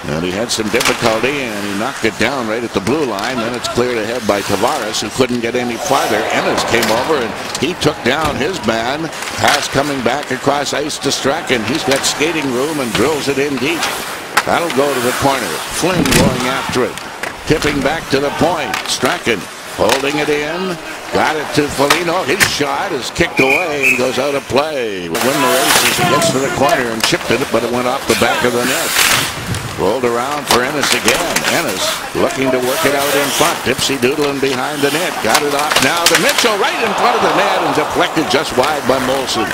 And he had some difficulty, and he knocked it down right at the blue line. Then it's cleared ahead by Tavares, who couldn't get any farther. Ennis came over, and he took down his man. Pass coming back across ice to Strachan. He's got skating room and drills it in deep. That'll go to the corner. Flynn going after it. Tipping back to the point. Strachan holding it in. Got it to Foligno. His shot is kicked away and goes out of play. Win the race as he gets to the corner and chipped it, but it went off the back of the net. Rolled around for Ennis again. Ennis looking to work it out in front. Dipsy doodling behind the net. Got it off now to Mitchell right in front of the net and deflected just wide by Molson.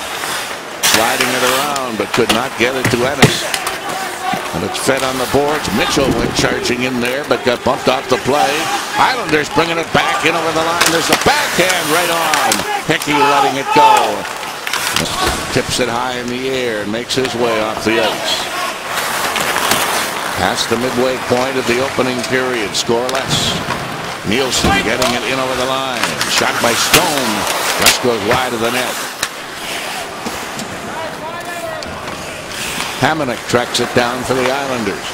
Sliding it around but could not get it to Ennis. And it's fed on the boards. Mitchell went charging in there but got bumped off the play. Islanders bringing it back in over the line. There's a backhand right on. Hickey letting it go. Tips it high in the air and makes his way off the ice. Past the midway point of the opening period, scoreless. Nielsen getting it in over the line. Shot by Stone. Just goes wide of the net. Hamonic tracks it down for the Islanders.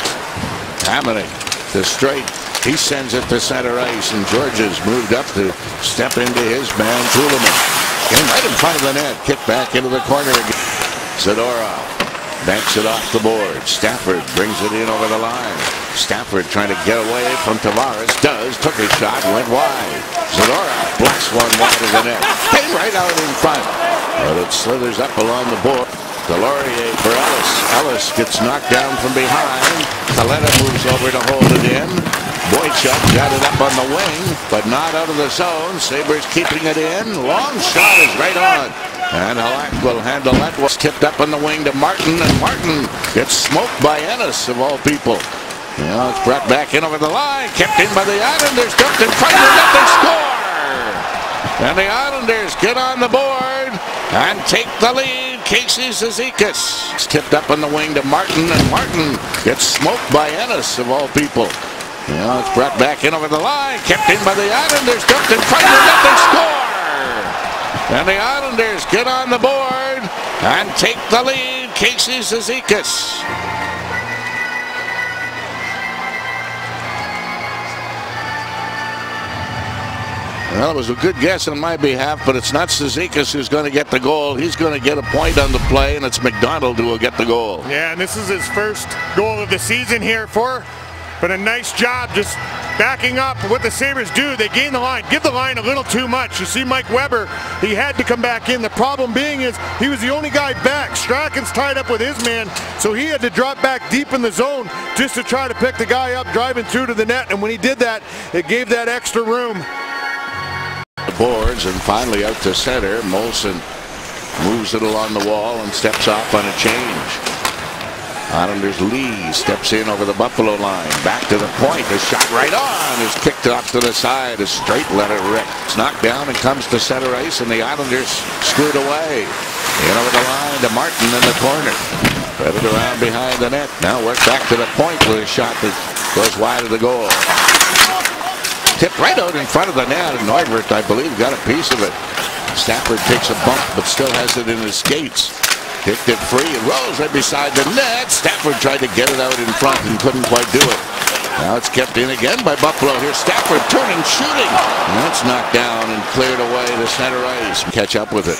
Hamonic to straight. He sends it to center ice, and Georges moved up to step into his man, Tuleman. Came right in front of the net. Kick back into the corner again. Zadorov banks it off the board. Stafford brings it in over the line. Stafford trying to get away from Tavares. Does. Took a shot. Went wide. Zadorov blocks one wide of the net. Came right out in front. But it slithers up along the board. Delorier for Ellis. Ellis gets knocked down from behind. Kaleta moves over to hold it in. Boychuk got it up on the wing, but not out of the zone. Sabres keeping it in. Long shot is right on. And Halak will handle that. Was tipped up on the wing to Martin, and Martin gets smoked by Ennis, of all people. Now it's brought back in over the line. Kept in by the Islanders. Dumped in front of the net. They score! And the Islanders get on the board and take the lead. Casey Cizikas. It's tipped up on the wing to Martin, and Martin gets smoked by Ennis, of all people. Now it's brought back in over the line. Kept in by the Islanders. Dumped in front of the net. They score! And the Islanders get on the board and take the lead. Casey Cizikas. Well, it was a good guess on my behalf, but it's not Cizikas who's going to get the goal. He's going to get a point on the play, and it's McDonald who will get the goal. Yeah, and this is his first goal of the season here for, but a nice job just backing up what the Sabres do. They gain the line, give the line a little too much. You see Mike Weber, he had to come back in. The problem being is he was the only guy back. Strachan's tied up with his man, so he had to drop back deep in the zone just to try to pick the guy up driving through to the net, and when he did that, it gave that extra room. Boards, and finally out to center. Molson moves it along the wall and steps off on a change. Islanders Lee steps in over the Buffalo line. Back to the point. The shot right on is kicked off to the side. A straight let it rip. It's knocked down and comes to center ice, and the Islanders screwed away. In over the line to Martin in the corner. Fed it around behind the net. Now work back to the point with a shot that goes wide of the goal. Tipped right out in front of the net, and Neuvert, I believe, got a piece of it. Stafford takes a bump, but still has it in his skates. Kicked it free, and rolls right beside the net. Stafford tried to get it out in front and couldn't quite do it. Now it's kept in again by Buffalo. Here's Stafford turning, shooting. And that's knocked down and cleared away to center ice. Catch up with it.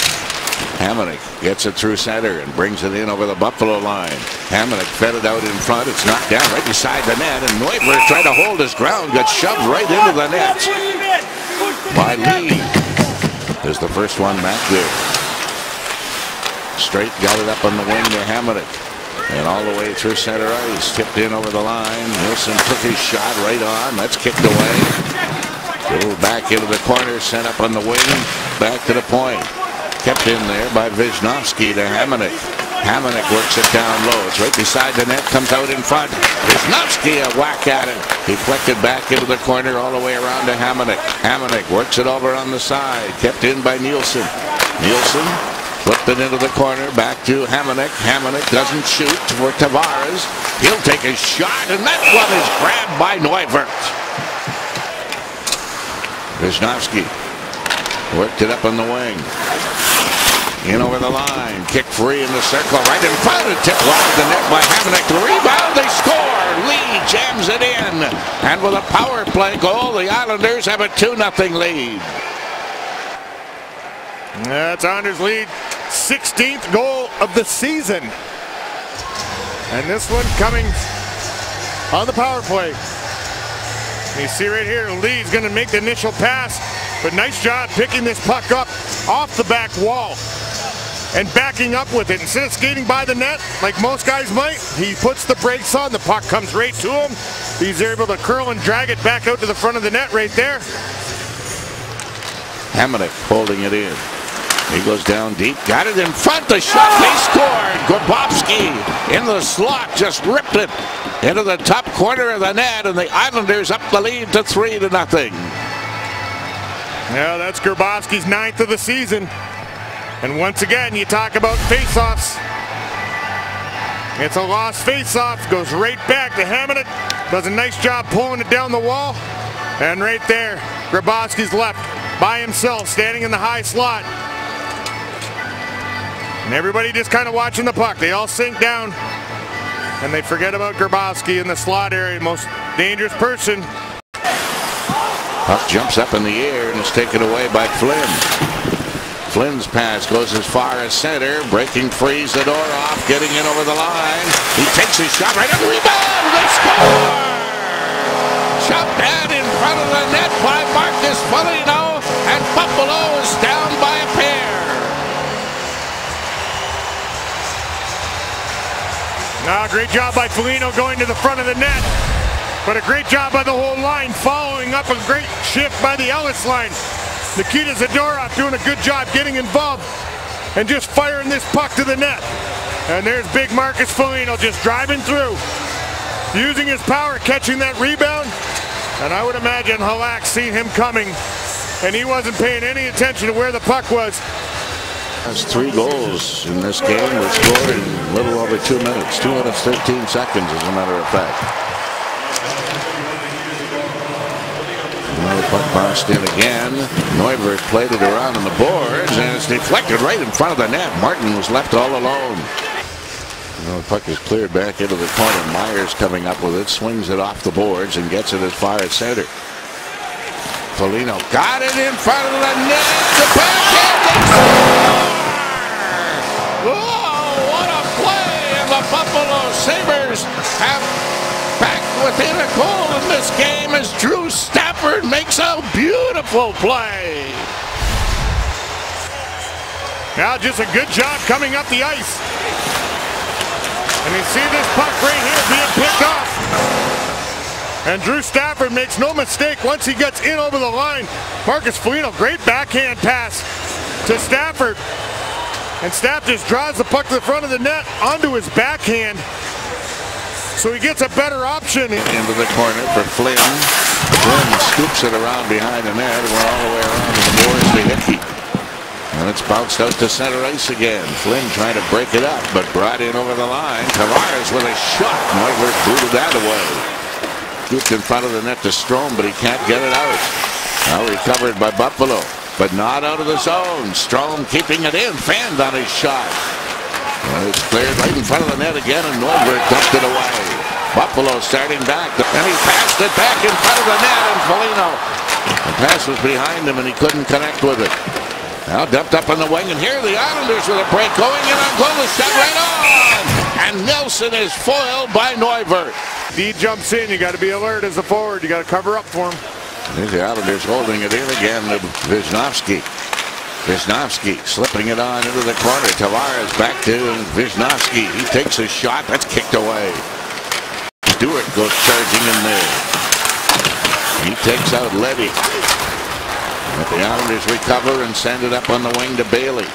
Hamonic gets it through center and brings it in over the Buffalo line. Hamonic fed it out in front. It's knocked down right beside the net, and Neuvert tried to hold his ground, got shoved right into the net by Lee. There's the first one back there. Straight got it up on the wing to Hamonic, and all the way through center ice. Tipped in over the line. Nielsen took his shot right on. That's kicked away. Go back into the corner, sent up on the wing, back to the point. Kept in there by Wisnowski to Hamonic. Hamonic works it down low. It's right beside the net, comes out in front. Wisnowski a whack at it. Deflected back into the corner all the way around to Hamonic. Hamonic works it over on the side. Kept in by Nielsen. Nielsen flipped it into the corner, back to Hamonic. Hamonic doesn't shoot for Tavares. He'll take a shot, and that one is grabbed by Neuvert. Wisnowski worked it up on the wing. In over the line, kick free in the circle, right in front, and tipped wide the net by Hamonic. The rebound, they score. Lee And with a power play goal, the Islanders have a 2-0 lead. That's Anders' lead. 16th goal of the season. And this one coming on the power play. You see right here, Lee's going to make the initial pass, but nice job picking this puck up off the back wall and backing up with it. Instead of skating by the net like most guys might, he puts the brakes on. The puck comes right to him. He's able to curl and drag it back out to the front of the net right there. Hamonic holding it in. He goes down deep, got it in front, the shot, they scored! Grabowski in the slot, just ripped it into the top corner of the net, and the Islanders up the lead to 3-0. Yeah, that's Grabowski's 9th of the season. And once again, you talk about face-offs. It's a lost face-off, goes right back to Hamonic, does a nice job pulling it down the wall, and right there, Grabowski's left by himself, standing in the high slot. And everybody just kind of watching the puck. They all sink down, and they forget about Grabowski in the slot area, most dangerous person. Puck jumps up in the air and is taken away by Flynn. Flynn's pass goes as far as center, breaking free, Zadorov getting in over the line. He takes his shot right on the rebound. They score! Shot down in front of the net by Marcus Foligno, and Buffalo is down by a pair. Great job by Foligno going to the front of the net, but a great job by the whole line following up a great shift by the Ellis line. Nikita Zadorov doing a good job getting involved and just firing this puck to the net. And there's big Marcus Foligno just driving through, using his power, catching that rebound. And I would imagine Halak seen him coming, and he wasn't paying any attention to where the puck was. Has 3 goals in this game. Were scored in a little over 2 minutes. 2 minutes, 13 seconds, as a matter of fact. Another puck bounced in again. Neuvirth played it around on the boards, and it's deflected right in front of the net. Martin was left all alone. The puck is cleared back into the corner. Myers coming up with it, swings it off the boards, and gets it as far as center. Foligno got it in front of the net. The backhand. Oh, what a play! And the Buffalo Sabres have back within a goal in this game as Drew Stafford makes a beautiful play. Now just a good job coming up the ice. And you see this puck right here being picked off. And Drew Stafford makes no mistake once he gets in over the line. Marcus Foligno, great backhand pass to Stafford. And Staff just draws the puck to the front of the net onto his backhand. So he gets a better option. Into the corner for Flynn. Flynn scoops it around behind the net. We're all the way around to the boards to Hickey. And it's bounced out to center ice again. Flynn trying to break it up, but brought in over the line. Tavares with a shot. Neuvirth booted that away. Scooped in front of the net to Strome, but he can't get it out. Now recovered by Buffalo, but not out of the zone. Strome keeping it in, fanned on his shot. And it's cleared right in front of the net again, and Neuvirth dumped it away. Buffalo starting back, and he passed it back in front of the net, and Foligno. The pass was behind him, and he couldn't connect with it. Now dumped up on the wing, and here are the Islanders with a break going, and Angola shot right on! And Nelson is foiled by Neuvirth. D jumps in, you got to be alert as a forward, you got to cover up for him. There's the Islanders holding it in again to Wisnowski. Wisnowski slipping it on into the corner. Tavares back to Wisnowski. He takes a shot, that's kicked away. Stewart goes charging in there. He takes out Levy. But the Islanders recover and send it up on the wing to Bailey.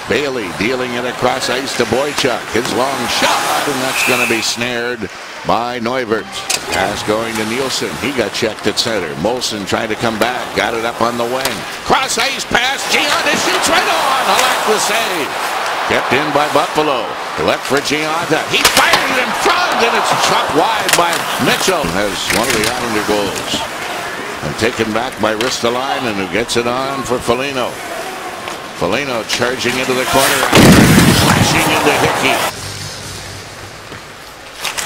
Bailey dealing it across ice to Boychuk. His long shot, and that's going to be snared by Neuvirth. Pass going to Nielsen. He got checked at center. Molson trying to come back. Got it up on the wing. Cross ice pass. Gianta shoots right on. Halak the save. Kept in by Buffalo. Left for Gianta. He fired it in front, and it's chopped wide by Mitchell. Has one of the Islander goals. And taken back by Ristolainen, who gets it on for Foligno. Foligno charging into the corner. Flashing into Hickey.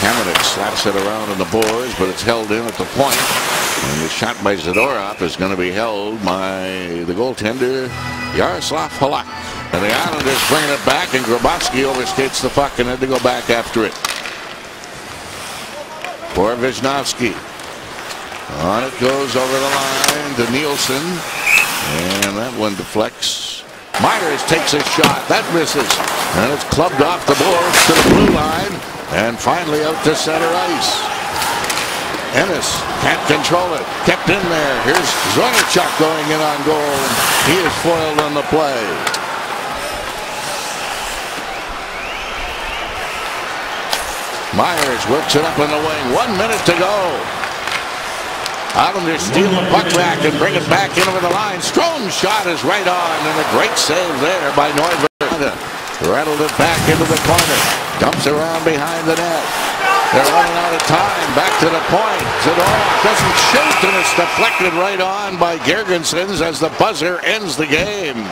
Hamonic slaps it around on the boards, but it's held in at the point. And the shot by Zadorov is going to be held by the goaltender, Yaroslav Halak. And the Islanders bringing it back, and Grabowski overskates the puck and had to go back after it. For Wisnowski. On it goes over the line to Nielsen. And that one deflects. Myers takes a shot. That misses. And it's clubbed off the boards to the blue line. And finally out to center ice. Ennis can't control it. Kept in there. Here's Zornichuk going in on goal. He is foiled on the play. Myers works it up in the wing. 1 minute to go. Islanders steal the puck back and bring it back in over the line. Strome's shot is right on, and a great save there by Neuvirth. Rattled it back into the corner. Dumps around behind the net. They're running out of time. Back to the point. Zadorov doesn't shoot, and it's deflected right on by Girgensons as the buzzer ends the game.